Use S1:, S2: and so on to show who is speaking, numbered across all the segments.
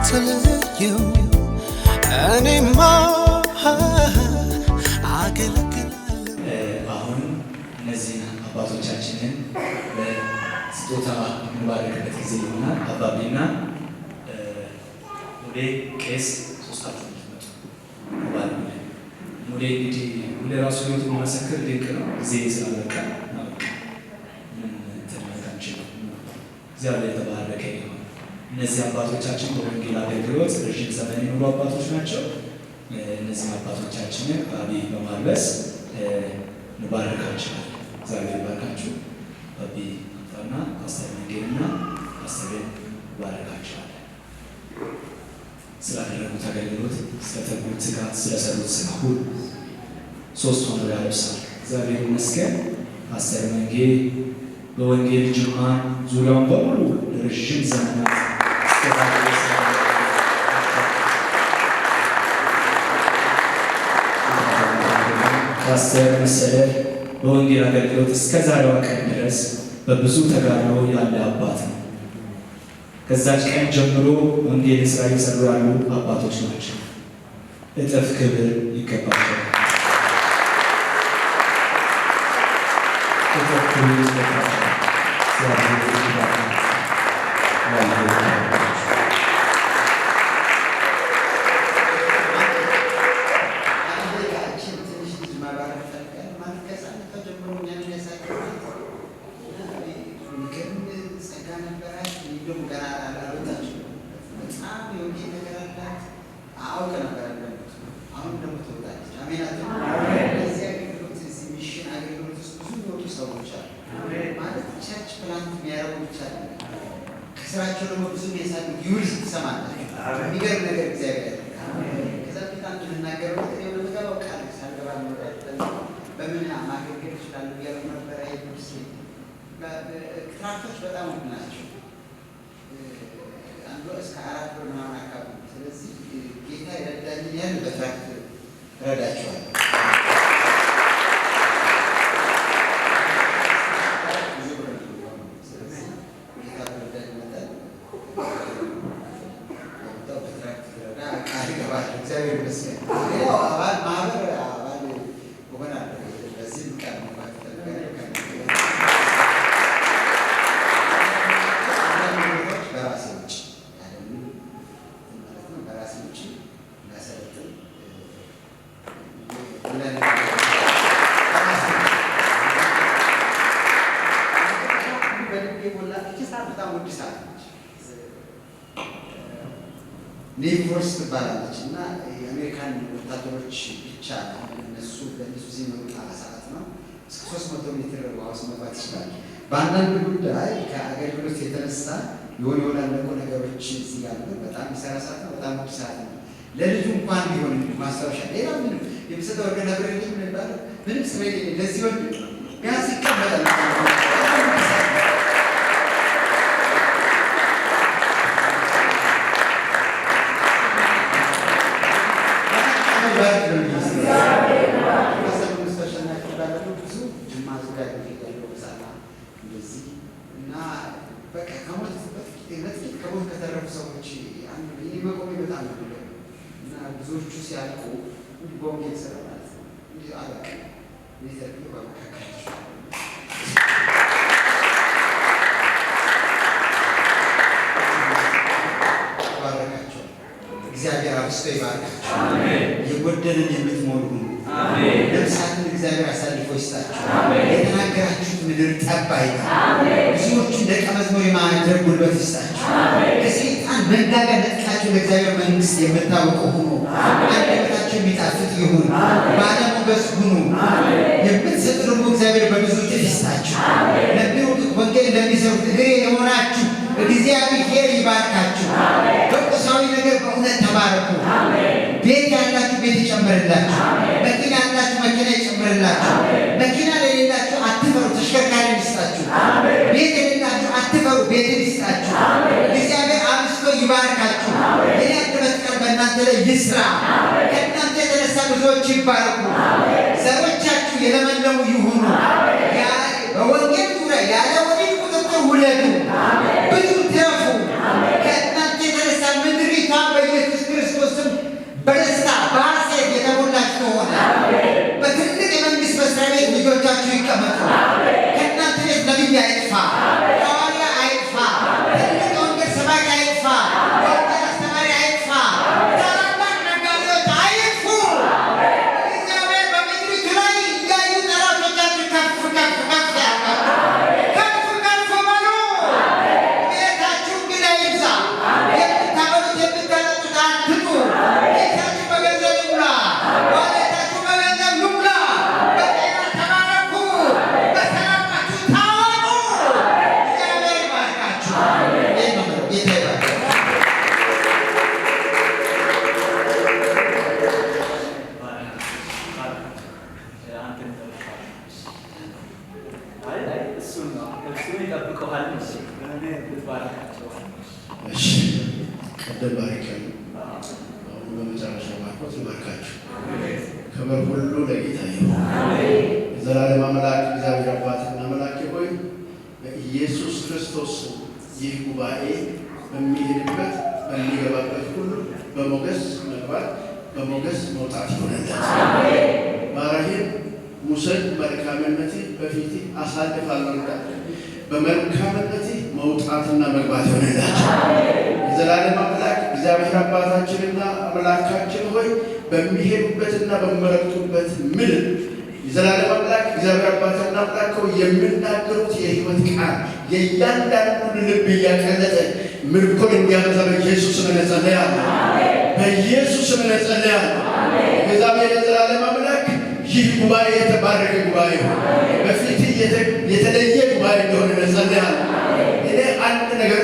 S1: ተለየው እኔማ አገለግላለሁ።
S2: አሁን እነዚህን አባቶቻችንን በስጦታ የምንባረክበት ጊዜ ይሆናል። አባቤና ሙሌ ቄስ ሶስታችሁ እንድትመጡ ባል ሙሌ እንግዲህ ሙሌ ራሱ ህይወቱ መሰክር ድንቅ ነው። ጊዜ ስላበቃ እግዚአብሔር የተባረከ ይሁን። እነዚህ አባቶቻችን በወንጌል አገልግሎት ረዥም ዘመን የኖሩ አባቶች ናቸው። እነዚህ አባቶቻችንን ባቢ በማልበስ እንባረካቸዋለን። እግዚአብሔር ይባርካችሁ። ባቢ አንተና ፓስተር መንጌልና ፓስተርን እንባረካቸዋለን። ስላደረጉት አገልግሎት፣ ስለተጉት ትጋት፣ ስለሰሩት ስራ ሁሉ ሶስት ሆነው ያለብሳል። እግዚአብሔር ይመስገን። ፓስተር መንጌ በወንጌል ጅማን ዙሪያውን በሙሉ ለረዥም ዘመናት ፓስተር መሰለ በወንጌል አገልግሎት እስከ ዛሬዋ ቀን ድረስ በብዙ ተጋድሎ ያለ አባት ነው። ከዛች ቀን ጀምሮ ወንጌል ስራ እየሰሩ ያሉ አባቶች ናቸው። እጥፍ ክብር ይገባቸዋል። እጥፍ ክብር ይገባቸዋል።
S3: ከስራቸው ደግሞ ብዙ የሚያሳዩ ዩሪስ ትሰማለህ። የሚገርም ነገር እግዚአብሔር ከዛ ፊት አንድ ልናገር ለምገባው ቃል ሳልገባ በምን ማገልገል ይችላሉ እያሉ ነበረ። ዩሪስ ትራክቶች በጣም ውድ ናቸው። አንዱ እስከ 4 ብር ምናምን አካባቢ። ስለዚህ ጌታ ይረዳኝ ያህል በትራክት እረዳቸዋለሁ። ኔቪ ፎርስ ትባላለች እና የአሜሪካን ወታደሮች ብቻ እነሱ ሲመጣ ሰዓት ነው። እስከ 300 ሜትር ውሃ ውስጥ መግባት ይችላል። በአንዳንድ ጉዳይ ከአገልግሎት የተነሳ የሆነ ያለቁ ነገሮች እዚህ ያሉ በጣም የሚሰራ ሰዓት ነው። በጣም ውድ ሰዓት ነው። ለልጁ እንኳን ቢሆን ማስታወሻ ሌላ ምንም የምሰጠው ወርገ ነበር ምን ይባላል ምንም ስለ ለዚህ ወድ ቢያንስ ይቀበላል። ብዙዎቹ ሲያልቁ በወንጌል ስራ ማለት ነው። ባረካቸው። እግዚአብሔር አብስቶ ይባርካቸው። የጎደልን የምትሞሉ ነፍሳትን እግዚአብሔር አሳልፎ ይስጣቸው። የተናገራችሁት ምድር ጠባይ ብዙዎቹን ደቀ መዝሙር የማድረግ ጉልበት ይስጣቸው። ከሰይጣን መንጋጋ ነጥቃችሁ ለእግዚአብሔር መንግስት የምታውቁ ሁኑ። አንደበታችሁ የሚጣፍጥ ይሁን። ባለሞገስ ሁኑ። የምትሰጡ ደግሞ እግዚአብሔር በብዙ እጥፍ ይስጣችሁ። ለሚወጡት ወንጌል ለሚሰሩት እግሬ የሆናችሁ እግዚአብሔር ይባርካችሁ። በቁሳዊ ነገር በእውነት ተባረኩ። ቤት ያላችሁ ቤት ይጨምርላችሁ። መኪና ያላችሁ መኪና ይጨምርላችሁ። መኪና ለሌላችሁ አትፈሩ፣ ተሽከርካሪ ይስጣችሁ። ቤት የሌላችሁ አትፈሩ፣ ቤትን ይስጣችሁ። እግዚአብሔር አብስቶ ይባርካችሁ። የኔ አንደበት ቃል በእናንተ ላይ ይስራ። ከእናንተ የተነሳ ብዙዎች ይባረኩ። ዘሮቻችሁ የለመለሙ ይሁኑ። በወንጌል ዙሪያ ያለ ወዴት ቁጥጥር ውለዱ፣ ብዙ ትረፉ። ከእናንተ የተነሳ ምድሪቷ ሆነ። በትልቅ የመንግስት መስሪያ ቤት ልጆቻችሁ ይቀመጡ። ከእናንተ ቤት ነቢይ አይጥፋ፣ ሐዋርያ አይጥፋ፣ ትልቅ ወንጌል ሰባኪ አይጥፋ፣ ወንጌል አስተማሪ አይጥፋ፣ ታላላቅ ነጋዴዎች አይጥፉ። እግዚአብሔር በምድሪቱ ላይ እያዩ ጠላቶቻችሁ ከፍ ከፍ ከፍ ያርጋል። ከፍ ከፍ በሉ። ቤታችሁ ግን አይብዛ። የምታበሉት የምታጠጡት አትጡ። ቤታችሁ በገንዘብ ይሙላ፣ ዋሌታችሁ በገንዘብ ይሙላ። በጤና ተባረኩ፣ በሰላማችሁ ታወቁ። እግዚአብሔር ይባርካችሁ። ይህ ነው የምለው። ጌታ ይባርካችሁ።
S4: እሺ ቀደም ባርከን አሁን በመጨረሻው ማርቆስ ይባርካችሁ። ክብር ሁሉ ለጌታ ይሁን። የዘላለም አምላክ እግዚአብሔር አባትና አምላክ ሆይ በኢየሱስ ክርስቶስ ይህ ጉባኤ በሚሄድበት በሚገባበት ሁሉ በሞገስ መግባት በሞገስ መውጣት ይሆንለት። ባሪያህን ውሰድ፣ መልካምነቴ በፊቴ አሳልፋለሁ እንዳለ በመልካምነቴ መውጣትና መግባት ይሆንላቸው። የዘላለም አምላክ እግዚአብሔር አባታችንና አምላካችን ሆይ በሚሄዱበትና በሚረግጡበት ምድር የዘላለም አምላክ እግዚአብሔር አባትና አምላክ ሆይ የሚናገሩት የሕይወት ቃል የእያንዳንዱን ልብ እያቀለጠ ምርኮን እንዲያበዛ በኢየሱስ ስም እንጸልያለን። በኢየሱስ ስም እንጸልያለን። እግዚአብሔር የዘላለም አምላክ ይህ ጉባኤ የተባረከ ጉባኤ ነው። በፊት የተለየ ጉባኤ እንደሆነ እንጸልያለን። እኔ አንድ ነገር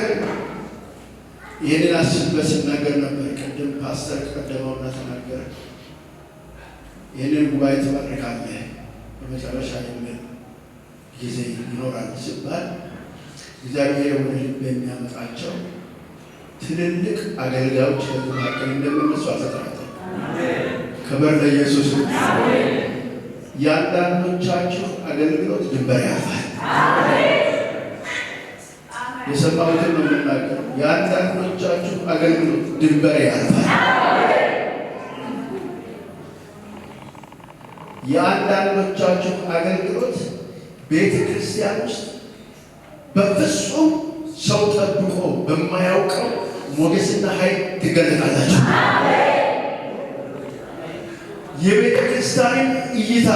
S4: ይህንን አስቤ ስናገር ነበር። ቅድም ፓስተር ቀደመውና ተናገረ። ይህንን ጉባኤ ትባርካለህ በመጨረሻ የሚል ጊዜ ይኖራል ሲባል እግዚአብሔር ወደ ልብ የሚያመጣቸው ትልልቅ አገልጋዮች ከዚህ መካከል እንደሚነሱ አልተጠራጠርም። ክብር ለኢየሱስ። የአንዳንዶቻችሁ አገልግሎት ድንበር ያልፋል። የሰማሁትን ነው የምናገረው። የአንዳንዶቻችሁ አገልግሎት ድንበር ያልፋል። የአንዳንዶቻችሁ አገልግሎት ቤተ ክርስቲያን ውስጥ በፍጹም ሰው ጠብቆ በማያውቀው ሞገስና ኃይል ትገለጣላችሁ። የቤተ ክርስቲያንን እይታ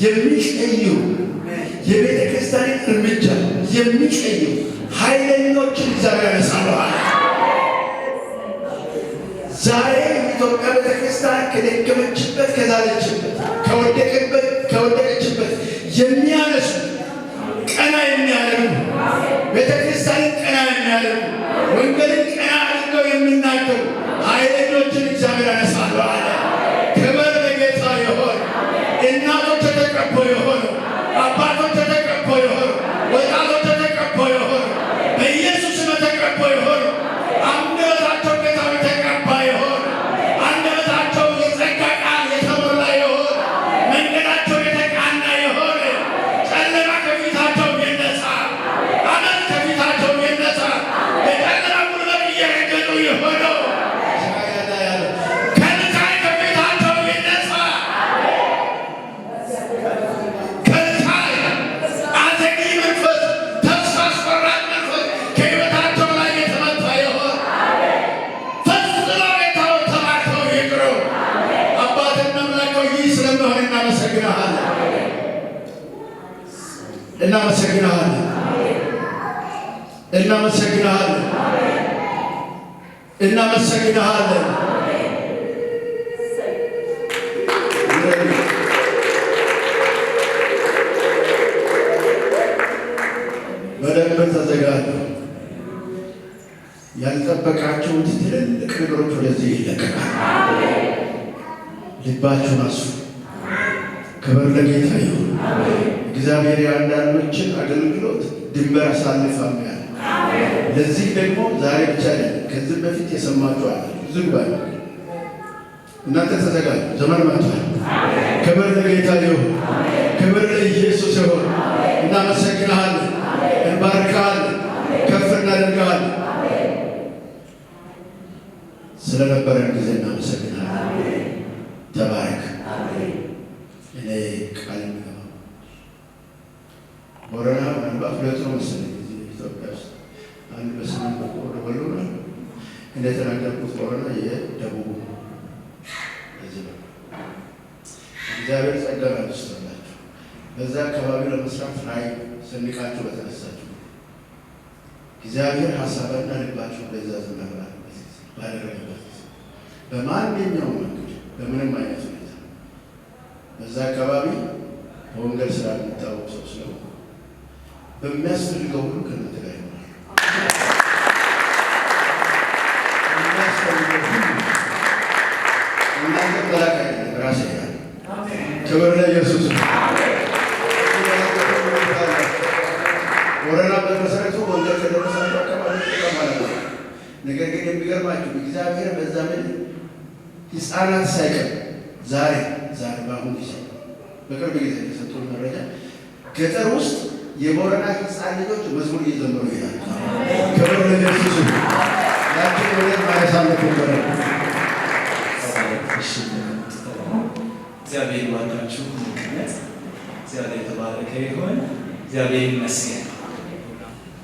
S4: የሚቀይሩ የቤተ ክርስቲያንን እርምጃ የሚቀይሩ ኃይለኞችን እግዚአብሔር ያነሳል። ዛሬ ኢትዮጵያ ቤተ ክርስቲያን ከደከመችበት፣ ከዛለችበት፣ ከወደቀችበት የሚያነሱ ቀና የሚያደርጉ ቤተ ክርስቲያንን ቀና የሚያደርጉ ወንጌልን ቀና አድርገው የሚናገሩ ኃይለኞችን እግዚአብሔር ያነሳል አለ። ክብር ለጌታ ይሁን። እናቶች ተቀቦ የሆኑ አባቶች ተቀቦ የሆኑ ወጣቶች ተቀቦ የሆኑ በኢየሱስ ስም ተቀቦ የሆኑ አንደበታቸው ጌታ ተቀባ የሆኑ አንደበታቸው የጸጋ ቃል የተሞላ የሆኑ መንገዳቸው የተቃና የሆነ ጨለማ ከፊታቸው ይነሳ፣ አመት ከፊታቸው ይነሳ። የጨለማ ጉልበት እየረገጡ የሆነው እናመሰግናለን። በደንብ ተዘጋጁ። ያልጠበቃችሁት ትልልቅ ነገሮች ወደዚህ ይለቀቃል። ልባችሁን አስፉ። ክብር ለጌታ ይሁን። እግዚአብሔር የአንዳንዶችን አገልግሎት ድንበር አሳልፋም ያለ ለዚህ ደግሞ ዛሬ ብቻ አይደለም፣ ከዚህ በፊት የሰማችሁ አለ። ብዙ ጉባኤ እናንተ ተዘጋጁ። ዘመን መጥቷል። ክብር ለጌታ ይሁን። ክብር ለኢየሱስ ይሁን። እናመሰግናለን፣ እንባርካለን፣ ከፍ እናደርጋለን። ስለነበረን ጊዜ እናመሰግናለን። ተባረክ። ቦረና ምናልባት ሁለት ነው መሰለኝ ኢትዮጵያ ውስጥ አንድ በሰሜን በኩል ወደ ወሎ ነው እንደተናገርኩት። ቦረና የደቡቡ ህዝብ ነው። እግዚአብሔር ጸጋ ያድርሳላችሁ። በዛ አካባቢ ለመስራት ላይ ሰንቃችሁ በተነሳችሁ እግዚአብሔር ሀሳብና ልባችሁ በዛ ዘመን ባደረገበት በማንኛውም መንገድ በምንም አይነት ሁኔታ በዛ አካባቢ በወንጌል ስራ የሚታወቅ ሰው ስለሆነ በሚያስፈልገው ሁሉ ከእናንተ ጋር ይሆናል። በሚያስፈልገው ሁሉ እናንተ መላክ አይደለም ራሴ ያለ ክብር ለኢየሱስ ነው። ቦረና በመሰረቱ ወንጌል ከደረሳቸው አካባቢ ማለት ነው። ነገር ግን የሚገርማችሁ እግዚአብሔር በዛ ምን ሕፃናት ሳይቀር ዛሬ በአሁኑ ጊዜ በቅርብ ጊዜ የተሰጡን መረጃ ገጠር ውስጥ የቦረና ሕፃን ልጆች መዝሙር እየዘመሩ ይላል። ክብር ለኢየሱስ ነው። ያችን ወደ ማያሳልፉ በረ
S2: እግዚአብሔር ባርካችሁ። እግዚአብሔር የተባረከ ይሁን። እግዚአብሔር ይመስገን።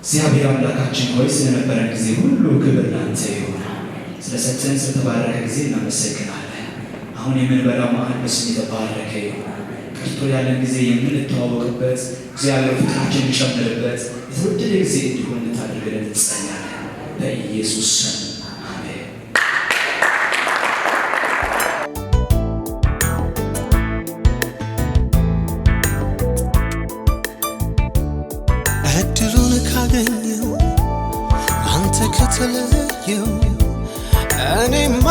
S2: እግዚአብሔር አምላካችን ሆይ ስለነበረን ጊዜ ሁሉ ክብር ላንተ ይሁን። ስለሰጠን ስለተባረከ ጊዜ እናመሰግናለን። አሁን የምንበላው ማዕድ በስም የተባረከ ይሁን። ቀርቶ ያለን ጊዜ የምንተዋወቅበት እግዚአብሔር ፍቅራችን የሚጨምርበት የተወደደ ጊዜ እንዲሆን እንድታደርግልን እንጸልያለን በኢየሱስ ስም አሜን።
S1: እድሉን ካገኘው አንተ ከተለየው እኔማ